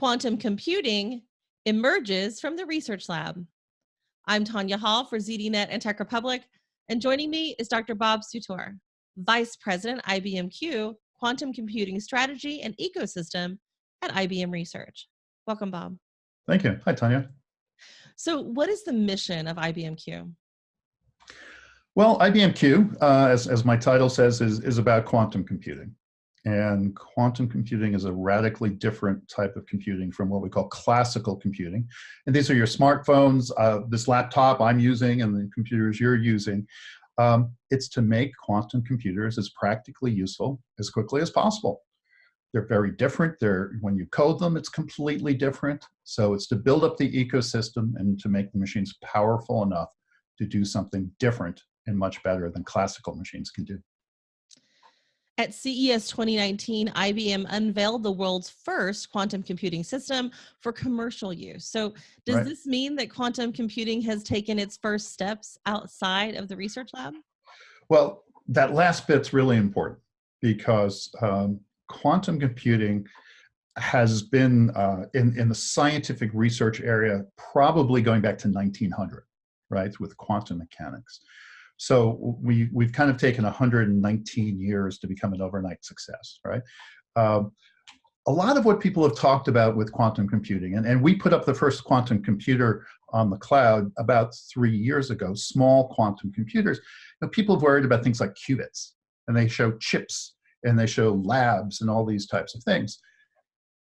Quantum computing emerges from the research lab. I'm Tonya Hall for ZDNet and Tech Republic, and joining me is Dr. Bob Sutor, Vice President, IBM Q, Quantum Computing Strategy and Ecosystem at IBM Research. Welcome, Bob. Thank you. Hi, Tonya. So what is the mission of IBM Q? Well, IBM Q, as my title says, is about quantum computing. And quantum computing is a radically different type of computing from what we call classical computing. And these are your smartphones, this laptop I'm using, and the computers you're using. It's to make quantum computers as practically useful as quickly as possible. They're very different. When you code them, it's completely different. So it's to build up the ecosystem and to make the machines powerful enough to do something different and much better than classical machines can do. At CES 2019, IBM unveiled the world's first quantum computing system for commercial use. So does this mean that quantum computing has taken its first steps outside of the research lab? Well, that last bit's really important because quantum computing has been in the scientific research area probably going back to 1900, right, with quantum mechanics. So we've kind of taken 119 years to become an overnight success, right? A lot of what people have talked about with quantum computing, and we put up the first quantum computer on the cloud about 3 years ago, small quantum computers. People have worried about things like qubits, and they show chips, and they show labs, and all these types of things.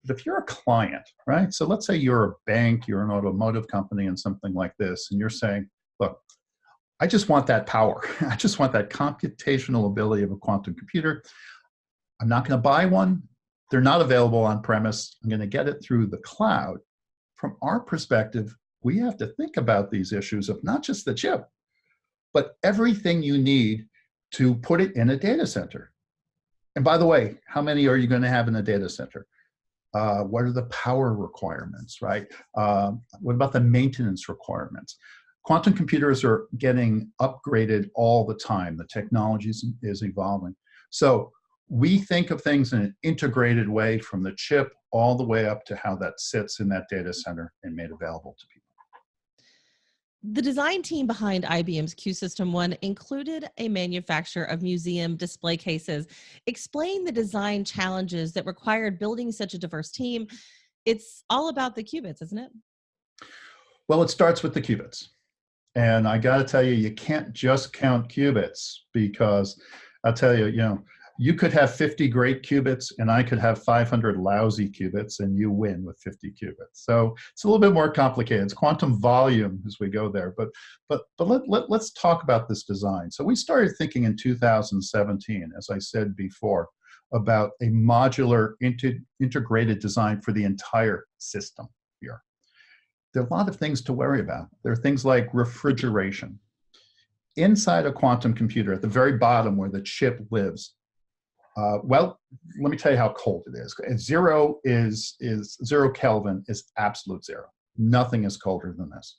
But if you're a client, right? So let's say you're a bank, you're an automotive company, and something like this, and you're saying, look, I just want that power. I just want that computational ability of a quantum computer. I'm not going to buy one. They're not available on premise. I'm going to get it through the cloud. From our perspective, we have to think about these issues of not just the chip, but everything you need to put it in a data center. And by the way, how many are you going to have in a data center? What are the power requirements, right? What about the maintenance requirements? Quantum computers are getting upgraded all the time. The technology is evolving. So we think of things in an integrated way from the chip all the way up to how that sits in that data center and made available to people. The design team behind IBM's QSystem 1 included a manufacturer of museum display cases. Explain the design challenges that required building such a diverse team. It's all about the qubits, isn't it? Well, it starts with the qubits. And I got to tell you, you can't just count qubits because I'll tell you, you could have 50 great qubits and I could have 500 lousy qubits and you win with 50 qubits. So it's a little bit more complicated. It's quantum volume as we go there. But let's talk about this design. So we started thinking in 2017, as I said before, about a modular integrated design for the entire system here. There are a lot of things to worry about. There are things like refrigeration. Inside a quantum computer, at the very bottom where the chip lives, well, let me tell you how cold it is. Zero Kelvin is absolute zero. Nothing is colder than this.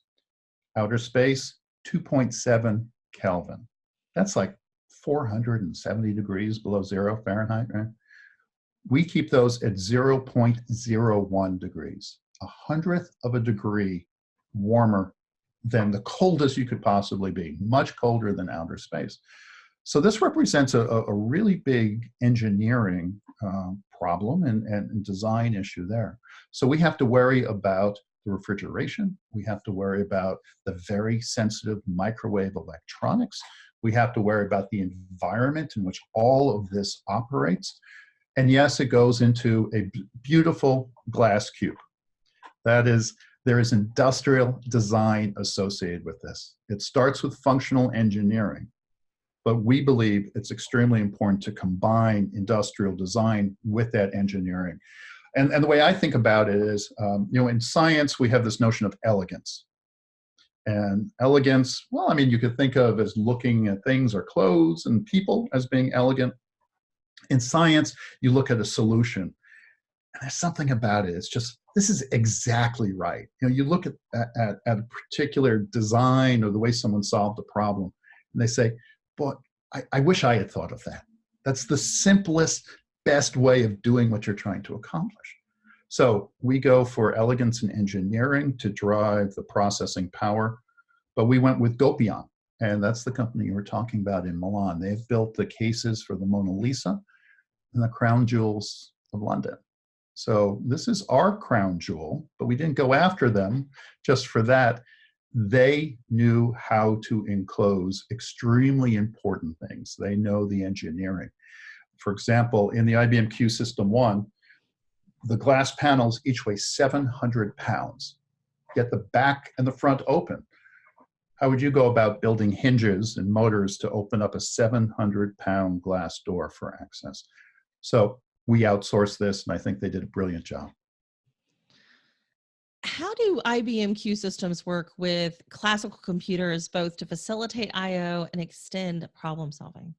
Outer space, 2.7 Kelvin. That's like 470 degrees below zero Fahrenheit, right? We keep those at 0.01 degrees. 100th of a degree warmer than the coldest you could possibly be, much colder than outer space. So this represents a really big engineering problem and design issue there. So we have to worry about the refrigeration. We have to worry about the very sensitive microwave electronics. We have to worry about the environment in which all of this operates. And yes, it goes into a beautiful glass cube. That is, there is industrial design associated with this. It starts with functional engineering, but we believe it's extremely important to combine industrial design with that engineering. And the way I think about it is, in science, we have this notion of elegance. And elegance, well, I mean, you could think of as looking at things or clothes and people as being elegant. In science, you look at a solution, and there's something about it. It's just, this is exactly right. You look at a particular design or the way someone solved a problem, and they say, boy, I wish I had thought of that. That's the simplest, best way of doing what you're trying to accomplish. So we go for elegance in engineering to drive the processing power, but we went with Gopion, and that's the company you were talking about in Milan. They've built the cases for the Mona Lisa and the crown jewels of London. So this is our crown jewel, but we didn't go after them just for that. They knew how to enclose extremely important things. They know the engineering. For example, in the IBM QSystem 1, the glass panels each weigh 700 pounds. Get the back and the front open. How would you go about building hinges and motors to open up a 700-pound glass door for access? So we outsourced this, and I think they did a brilliant job. How do IBM Q systems work with classical computers both to facilitate I/O and extend problem solving?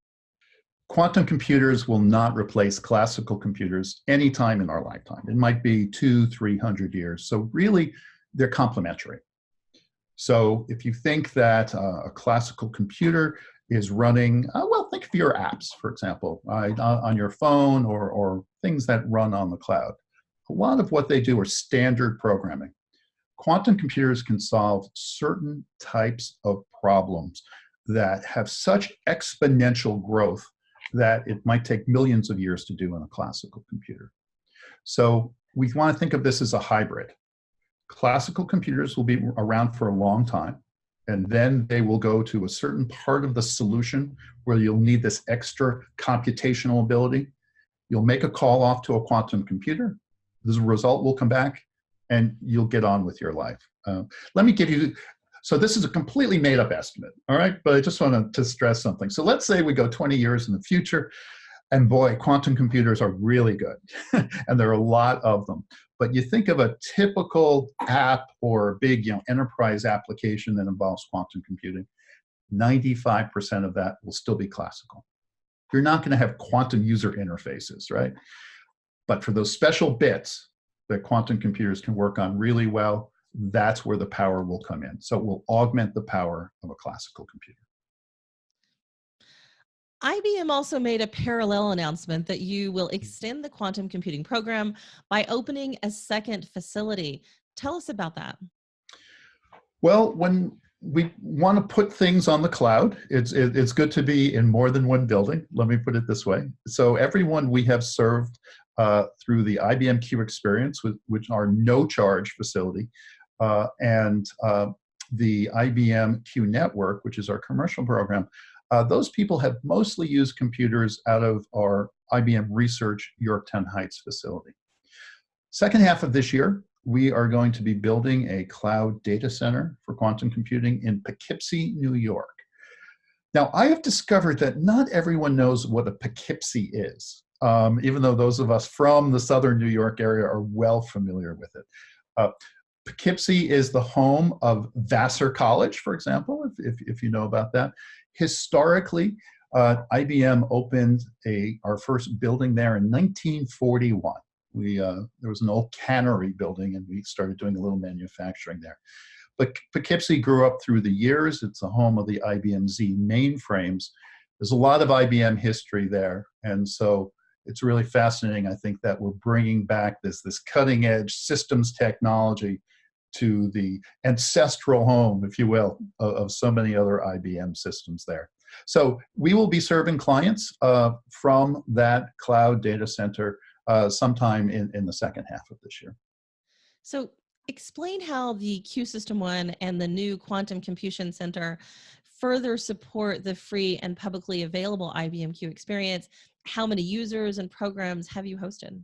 Quantum computers will not replace classical computers anytime in our lifetime. It might be 200-300 years. So really, they're complementary. So if you think that a classical computer is running, well, think of your apps, for example, on your phone or things that run on the cloud. A lot of what they do are standard programming. Quantum computers can solve certain types of problems that have such exponential growth that it might take millions of years to do in a classical computer. So we want to think of this as a hybrid. Classical computers will be around for a long time, and then they will go to a certain part of the solution where you'll need this extra computational ability. You'll make a call off to a quantum computer. The result will come back, and you'll get on with your life. Let me give you, so this is a completely made up estimate, all right? But I just wanted to stress something. So let's say we go 20 years in the future, and boy, quantum computers are really good, and there are a lot of them. But you think of a typical app or a big enterprise application that involves quantum computing, 95% of that will still be classical. You're not going to have quantum user interfaces, right? But for those special bits that quantum computers can work on really well, that's where the power will come in. So it will augment the power of a classical computer. IBM also made a parallel announcement that you will extend the quantum computing program by opening a second facility. Tell us about that. Well, when we want to put things on the cloud, it's good to be in more than one building. Let me put it this way. So everyone we have served through the IBM Q experience, which are no charge facility, and the IBM Q network, which is our commercial program, those people have mostly used computers out of our IBM Research Yorktown Heights facility. Second half of this year, we are going to be building a cloud data center for quantum computing in Poughkeepsie, New York. Now, I have discovered that not everyone knows what a Poughkeepsie is, even though those of us from the southern New York area are well familiar with it. Poughkeepsie is the home of Vassar College, for example, if you know about that. Historically, IBM opened our first building there in 1941. There was an old cannery building, and we started doing a little manufacturing there. But Poughkeepsie grew up through the years. It's the home of the IBM Z mainframes. There's a lot of IBM history there, and so it's really fascinating, I think, that we're bringing back this cutting-edge systems technology to the ancestral home, if you will, of so many other IBM systems there. So we will be serving clients from that cloud data center sometime in the second half of this year. So explain how the QSystem 1 and the new Quantum Computation Center further support the free and publicly available IBM Q experience. How many users and programs have you hosted?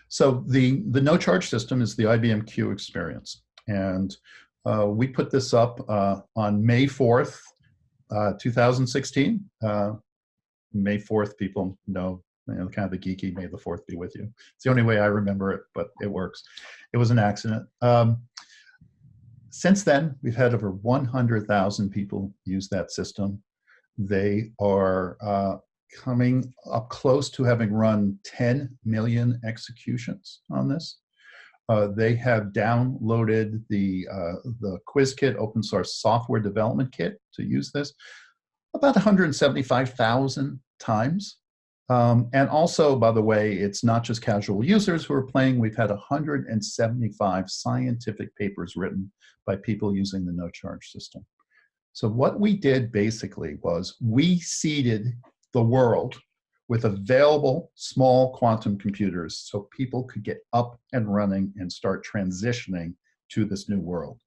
So the no-charge system is the IBM Q experience. And we put this up on May 4th, 2016. May 4th, people know, kind of the geeky, May the 4th be with you. It's the only way I remember it, but it works. It was an accident. Since then, we've had over 100,000 people use that system. They are coming up close to having run 10 million executions on this. They have downloaded the QuizKit open source software development kit to use this about 175,000 times. And also, by the way, it's not just casual users who are playing. We've had 175 scientific papers written by people using the no charge system. So what we did basically was we seeded the world with available small quantum computers so people could get up and running and start transitioning to this new world.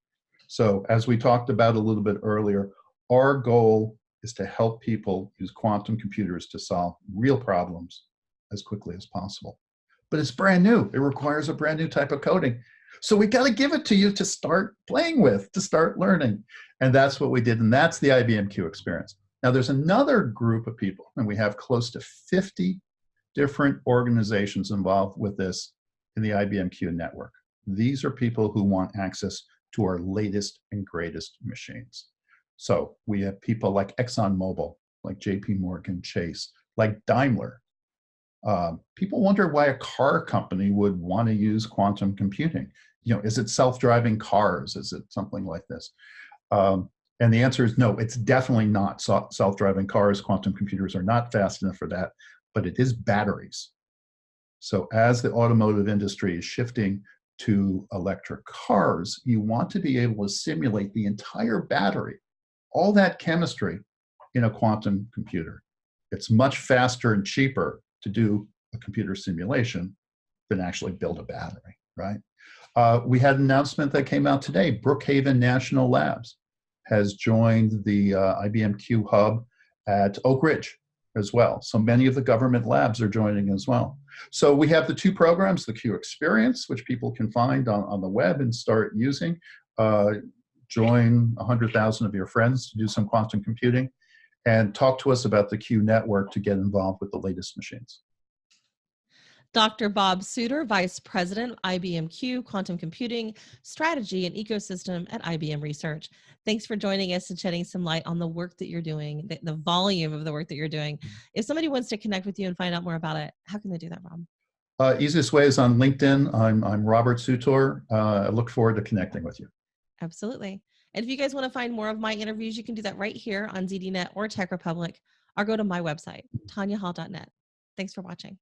So as we talked about a little bit earlier, our goal is to help people use quantum computers to solve real problems as quickly as possible. But it's brand new. It requires a brand new type of coding. So we got to give it to you to start playing with, to start learning. And that's what we did. And that's the IBM Q experience. Now there's another group of people, and we have close to 50 different organizations involved with this in the IBM Q network. These are people who want access to our latest and greatest machines. So we have people like ExxonMobil, like JP Morgan Chase, like Daimler. People wonder why a car company would want to use quantum computing. Is it self-driving cars? Is it something like this? And the answer is no, it's definitely not self-driving cars. Quantum computers are not fast enough for that, but it is batteries. So as the automotive industry is shifting to electric cars, you want to be able to simulate the entire battery, all that chemistry in a quantum computer. It's much faster and cheaper to do a computer simulation than actually build a battery, right? We had an announcement that came out today. Brookhaven National Labs has joined the IBM Q hub at Oak Ridge as well. So many of the government labs are joining as well. So we have the two programs, the Q Experience, which people can find on the web and start using. Join 100,000 of your friends to do some quantum computing, and talk to us about the Q network to get involved with the latest machines. Dr. Bob Sutor, Vice President, IBM Q, Quantum Computing, Strategy and Ecosystem at IBM Research. Thanks for joining us and shedding some light on the work that you're doing, the volume of the work that you're doing. If somebody wants to connect with you and find out more about it, how can they do that, Rob? Easiest way is on LinkedIn. I'm Robert Sutor. I look forward to connecting with you. Absolutely. And if you guys want to find more of my interviews, you can do that right here on ZDNet or Tech Republic, or go to my website, tonyahall.net. Thanks for watching.